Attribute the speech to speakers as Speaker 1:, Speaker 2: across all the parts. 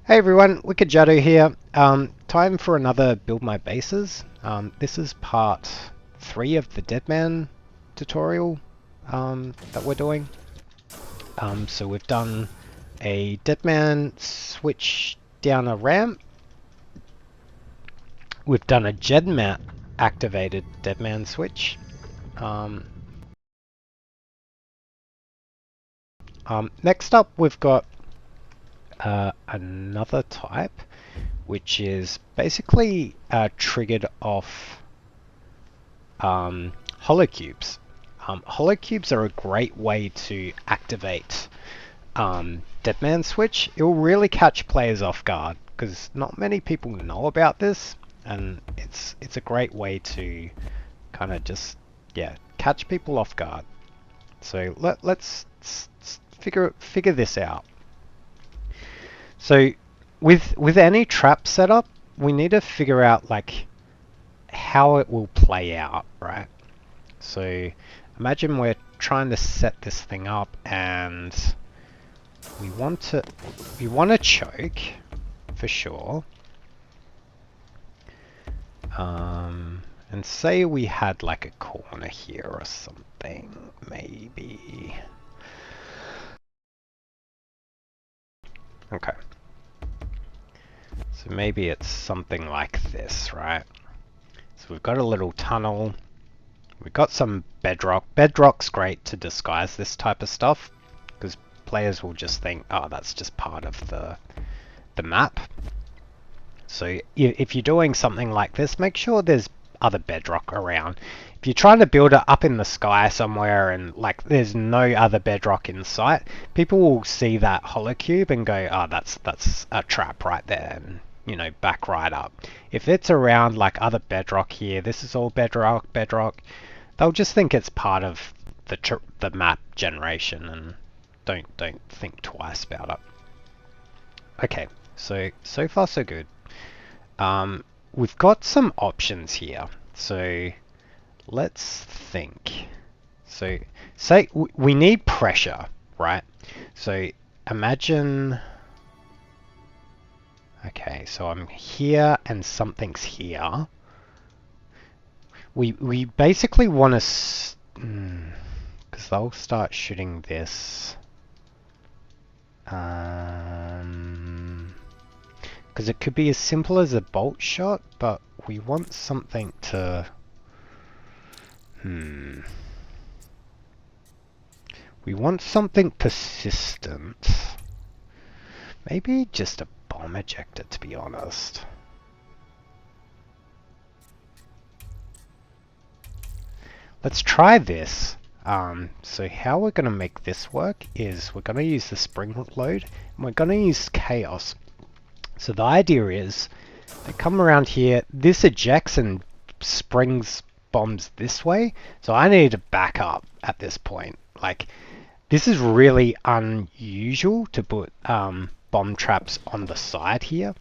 Speaker 1: Hey everyone, Wicked Jutto here. Time for another Build My Bases. This is part 3 of the Deadman tutorial that we're doing. So we've done a Deadman switch down a ramp. We've done a Jedmat activated Deadman switch. Next up we've got another type, which is basically triggered off holocubes. Holocubes are a great way to activate Deadman Switch. It will really catch players off guard because not many people know about this, and it's a great way to kind of just catch people off guard. So let's figure this out. So with any trap setup, we need to figure out like how it will play out, right? So imagine we're trying to set this thing up and we want to choke for sure. And say we had like a corner here or something, maybe. Okay. So maybe it's something like this, right? So we've got a little tunnel. We've got some bedrock. Bedrock's great to disguise this type of stuff because players will just think, oh, that's just part of the map. So if you're doing something like this, make sure there's other bedrock around. If you're trying to build it up in the sky somewhere and like there's no other bedrock in sight, people will see that holocube and go, oh, that's a trap right there, and you know, back right up. If it's around like other bedrock here, this is all bedrock, they'll just think it's part of the map generation and don't think twice about it. Okay, so far so good. We've got some options here, so let's think. So say we need pressure, right? So imagine, okay, so I'm here and something's here. We basically want to, because they'll start shooting this. Because it could be as simple as a bolt shot, but we want something to... We want something persistent. Maybe just a bomb ejector, to be honest. Let's try this. So how we're going to make this work is we're going to use the spring load, and we're going to use chaos. So the idea is they come around here, this ejects and springs bombs this way, so I need to back up at this point. Like, this is really unusual to put bomb traps on the side here.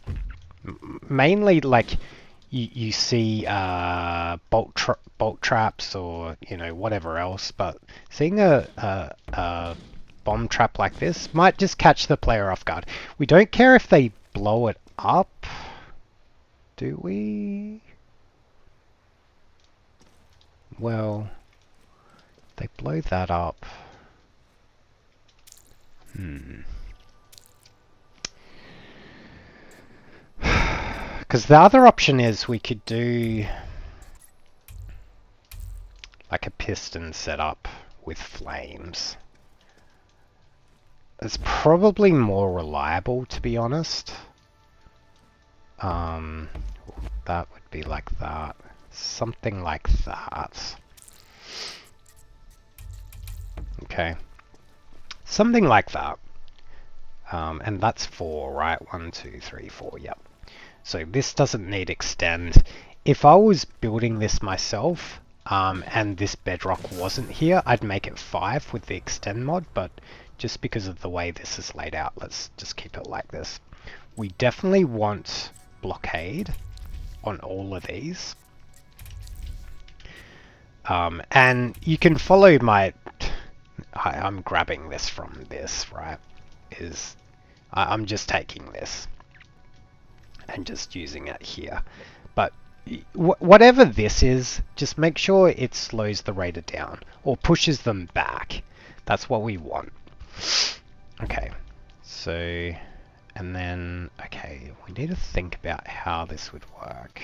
Speaker 1: Mainly like you see bolt traps or you know whatever else, but seeing a bomb trap like this might just catch the player off guard. We don't care if they blow it up, do we? Well, they blow that up. Because the other option is we could do like a piston setup with flames. It's probably more reliable, to be honest. That would be like that. Something like that. Okay. Something like that. And that's 4, right? 1, 2, 3, 4, yep. So this doesn't need extend. If I was building this myself, and this bedrock wasn't here, I'd make it 5 with the extend mod, but just because of the way this is laid out, let's just keep it like this. We definitely want blockade on all of these. And you can follow my... I'm grabbing this from this, right? I'm just taking this. and just using it here. But whatever this is, just make sure it slows the raider down or pushes them back. That's what we want. Okay, so, and then, okay, we need to think about how this would work.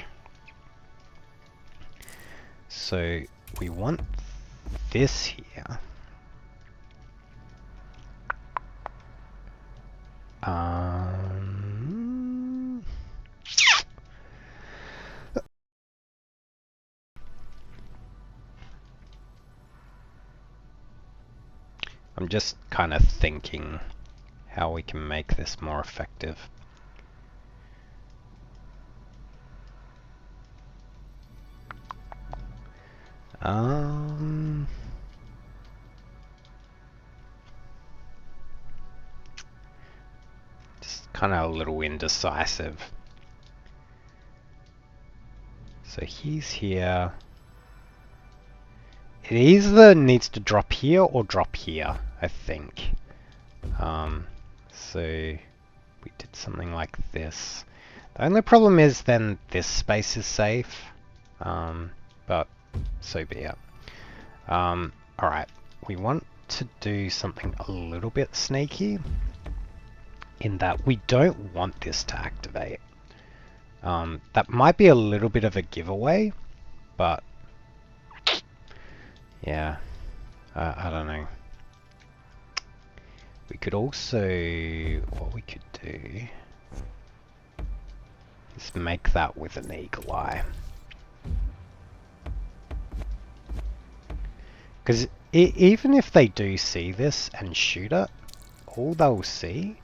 Speaker 1: So we want this here. I'm just kind of thinking how we can make this more effective. Just kind of a little indecisive. So he's here. It either needs to drop here or drop here, I think. So we did something like this. The only problem is then this space is safe, but so be it. Alright, we want to do something a little bit sneaky in that we don't want this to activate. That might be a little bit of a giveaway, but yeah, I don't know. We could also, what we could do is make that with an eagle eye. Because even if they do see this and shoot it, all they'll see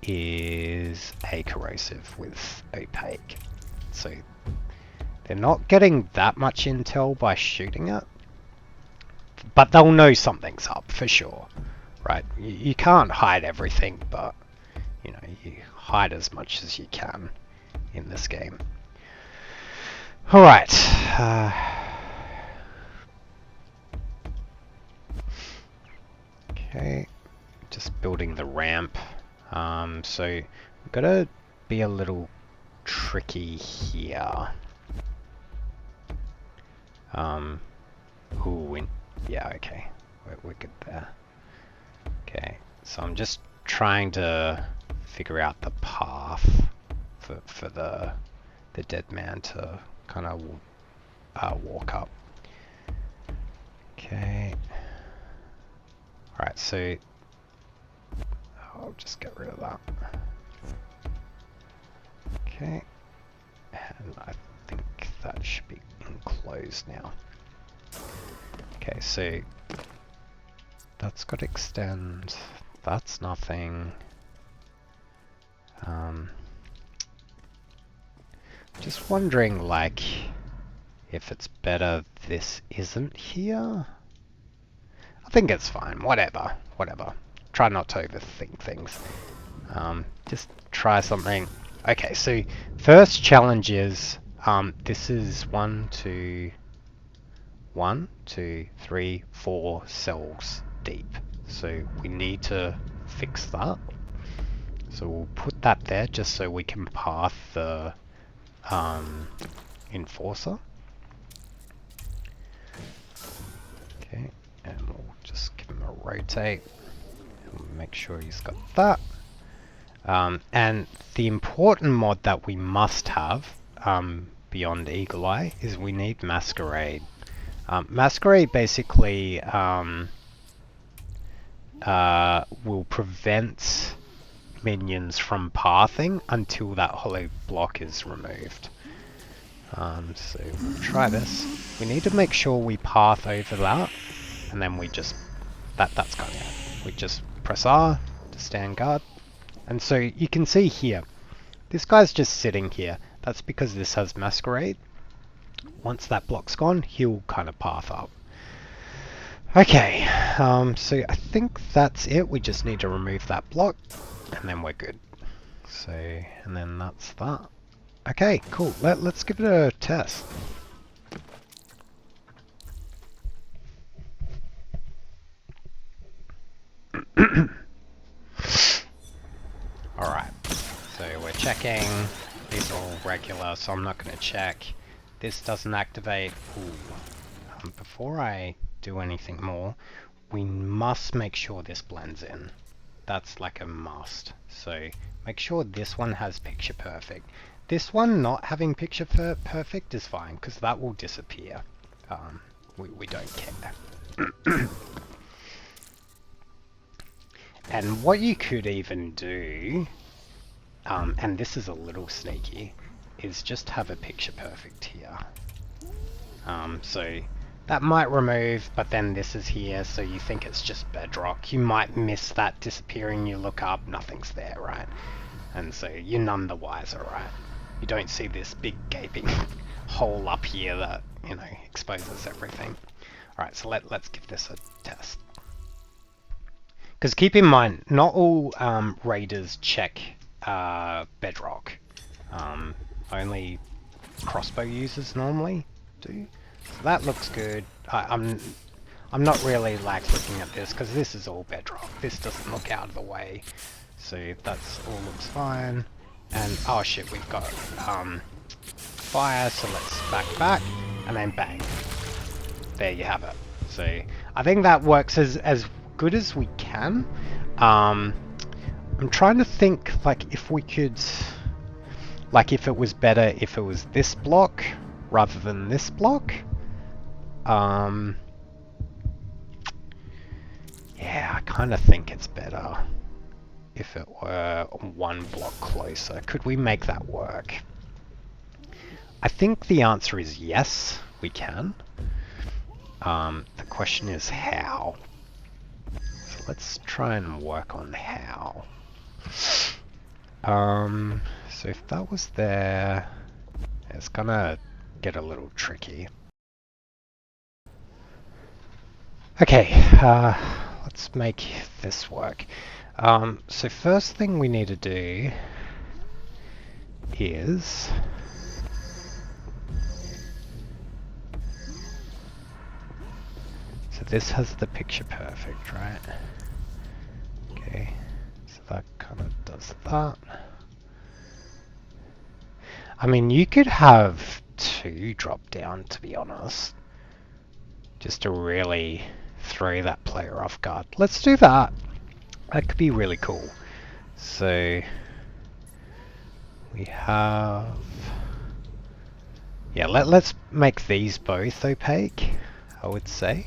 Speaker 1: is a corrosive with opaque. So they're not getting that much intel by shooting it, but they'll know something's up for sure. Right, you can't hide everything, but you know, you hide as much as you can in this game. Alright. Okay, just building the ramp. So we've got to be a little tricky here. Yeah, okay, we're good there. Okay, so I'm just trying to figure out the path for the dead man to kind of walk up. Okay. Alright, so I'll just get rid of that. Okay. And I think that should be enclosed now. Okay, so that's got to extend. That's nothing. Just wondering, like, if it's better this isn't here? I think it's fine. Whatever. Try not to overthink things. Just try something. Okay, so first challenge is, this is 1, 2, 3, 4 cells deep. So we need to fix that. So we'll put that there just so we can path the enforcer. Okay, and we'll just give him a rotate. And make sure he's got that. And the important mod that we must have beyond Eagle Eye is we need Masquerade. Masquerade basically will prevent minions from pathing until that hollow block is removed. So we'll try this. We need to make sure we path over that, and then we just that's kind of it. We just press R to stand guard, and so you can see here, this guy's just sitting here. That's because this has Masquerade. Once that block's gone, he'll kind of path up. Okay, so I think that's it. We just need to remove that block, and then we're good. So, and then that's that. Okay, cool. Let's give it a test. Alright, so we're checking These are all regular, so I'm not going to check. This doesn't activate. Ooh. Before I do anything more, we must make sure this blends in. That's like a must. So make sure this one has picture perfect. This one not having picture perfect is fine, because that will disappear. We don't care. And what you could even do, and this is a little sneaky, is just have a picture perfect here. So that might remove, but then this is here, so you think it's just bedrock. You might miss that disappearing, you look up, nothing's there, right? And so you're none the wiser, right? You don't see this big gaping hole up here that, you know, exposes everything. Alright, so let's give this a test. Because keep in mind, not all raiders check bedrock. Only crossbow users normally do. So that looks good. I'm not really like looking at this because this is all bedrock. This doesn't look out of the way. So that's all looks fine. And oh shit, we've got fire, so let's back and then bang. There you have it. So I think that works as good as we can. I'm trying to think like if we could, like if it was better if it was this block rather than this block. Yeah, I kind of think it's better if it were one block closer. Could we make that work? I think the answer is yes, we can. The question is how. So let's try and work on how. So if that was there, it's gonna get a little tricky. Okay, let's make this work. So first thing we need to do is so this has the picture perfect, right? Okay, so that kind of does that. I mean, you could have two drop down, to be honest, just to really throw that player off guard. Let's do that. That could be really cool. So we have, yeah, let's make these both opaque, I would say,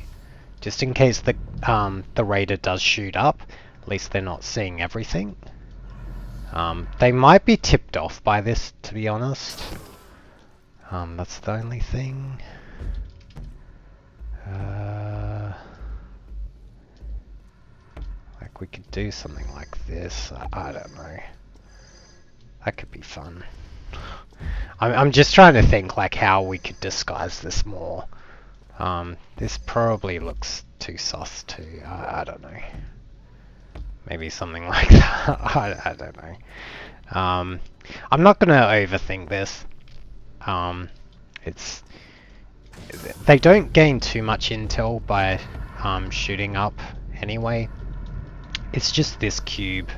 Speaker 1: just in case the raider does shoot up. At least they're not seeing everything. They might be tipped off by this, to be honest. That's the only thing. Like we could do something like this. I don't know. That could be fun. I'm just trying to think like how we could disguise this more. This probably looks too sus too. I don't know. Maybe something like that. I don't know. I'm not gonna overthink this. They don't gain too much intel by shooting up anyway. It's just this cube.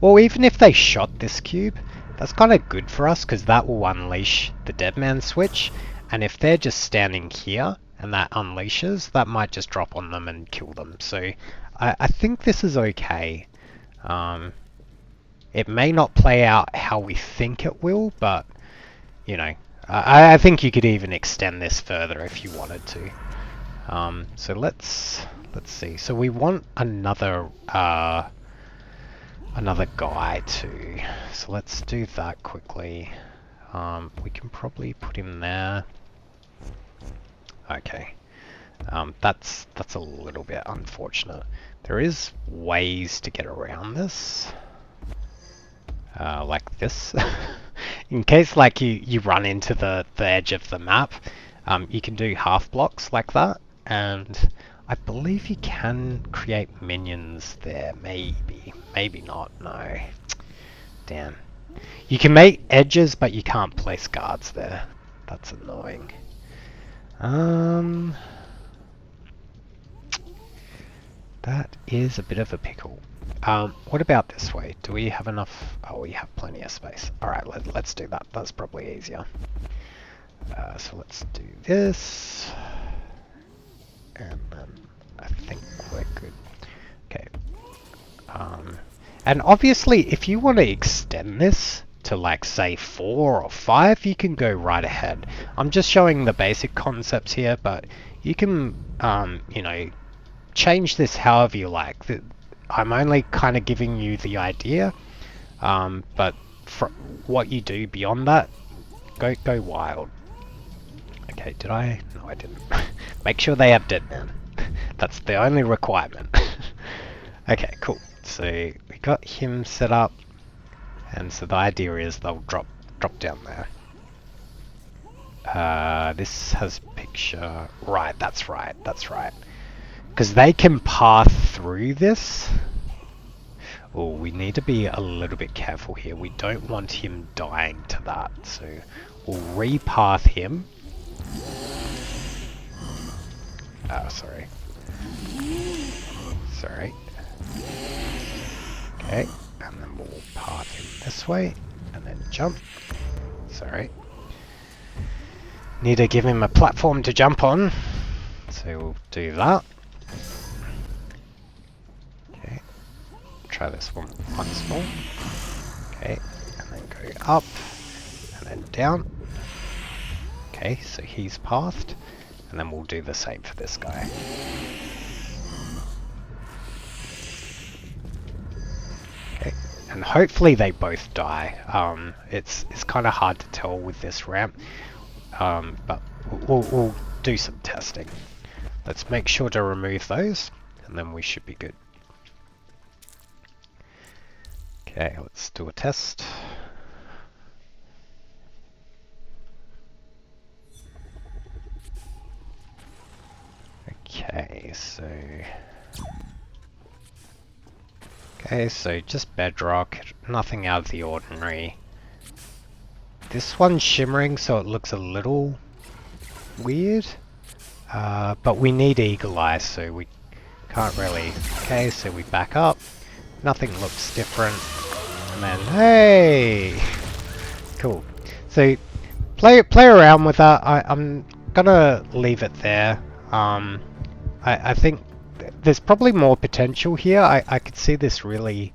Speaker 1: Well, even if they shot this cube, that's kind of good for us because that will unleash the dead man switch. And if they're just standing here and that unleashes, that might just drop on them and kill them. So I think this is okay. It may not play out how we think it will, but you know, I think you could even extend this further if you wanted to. So let's see. So we want another guy too. So let's do that quickly. We can probably put him there. Okay. That's a little bit unfortunate. There is ways to get around this. Like this. In case like you run into the edge of the map, you can do half blocks like that, and I believe you can create minions there, maybe not, no. Damn. You can make edges, but you can't place guards there. That's annoying. That is a bit of a pickle. What about this way? Do we have enough? Oh, we have plenty of space. Alright, let's do that. That's probably easier. So let's do this. And then I think we're good. Okay. And obviously, if you want to extend this to like say 4 or 5, you can go right ahead. I'm just showing the basic concepts here, but you can, you know, change this however you like. I'm only kind of giving you the idea, but for what you do beyond that, go wild. Okay, did I? No, I didn't. Make sure they have dead man. That's the only requirement. Okay, cool. So we got him set up, and so the idea is they'll drop down there. This has picture. Right, that's right. Because they can path through this. Oh, we need to be a little bit careful here. We don't want him dying to that, so we'll repath him. Sorry. Okay, and then we'll path him this way, and then jump. Sorry. Need to give him a platform to jump on, so we'll do that. Okay, try this one once more. Okay, and then go up, and then down. Okay, so he's pathed, and then we'll do the same for this guy. Okay, and hopefully they both die. It's kind of hard to tell with this ramp, but we'll do some testing. Let's make sure to remove those, and then we should be good. Okay, let's do a test. Okay, so just bedrock, nothing out of the ordinary. This one's shimmering, so it looks a little weird, but we need eagle eye, so we can't really. Okay, so we back up. Nothing looks different, and then hey, cool. So play around with that. I'm gonna leave it there. I think there's probably more potential here. I could see this really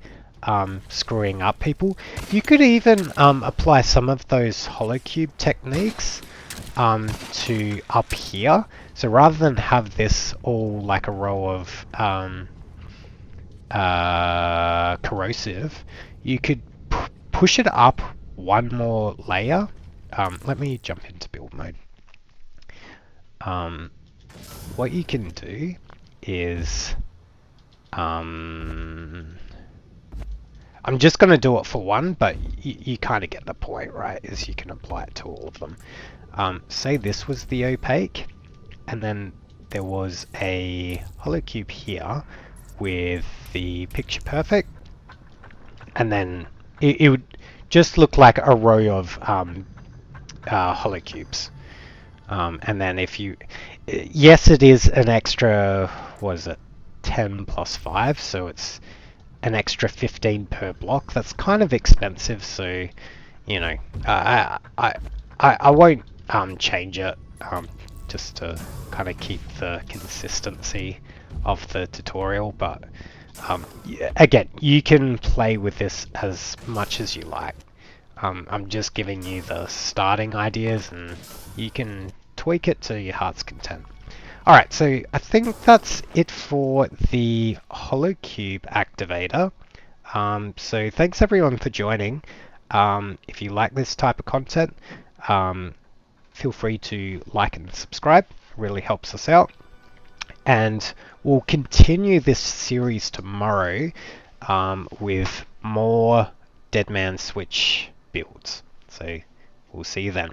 Speaker 1: screwing up people. You could even apply some of those holocube techniques to up here. So rather than have this all like a row of corrosive, you could push it up one more layer. Let me jump into build mode. What you can do is I'm just going to do it for one, but you kind of get the point, right? Is you can apply it to all of them. Say this was the opaque, and then there was a holocube here with the picture perfect, and then it would just look like a row of holocubes. And then if you, yes, it is an extra, what is it, 10 plus 5, so it's an extra 15 per block. That's kind of expensive, so, you know, I won't change it, just to kind of keep the consistency of the tutorial, but again, you can play with this as much as you like. I'm just giving you the starting ideas, and you can tweak it to your heart's content. Alright, so I think that's it for the holocube activator. So thanks everyone for joining. If you like this type of content, feel free to like and subscribe. It really helps us out. And we'll continue this series tomorrow with more Man Switch builds. So we'll see you then.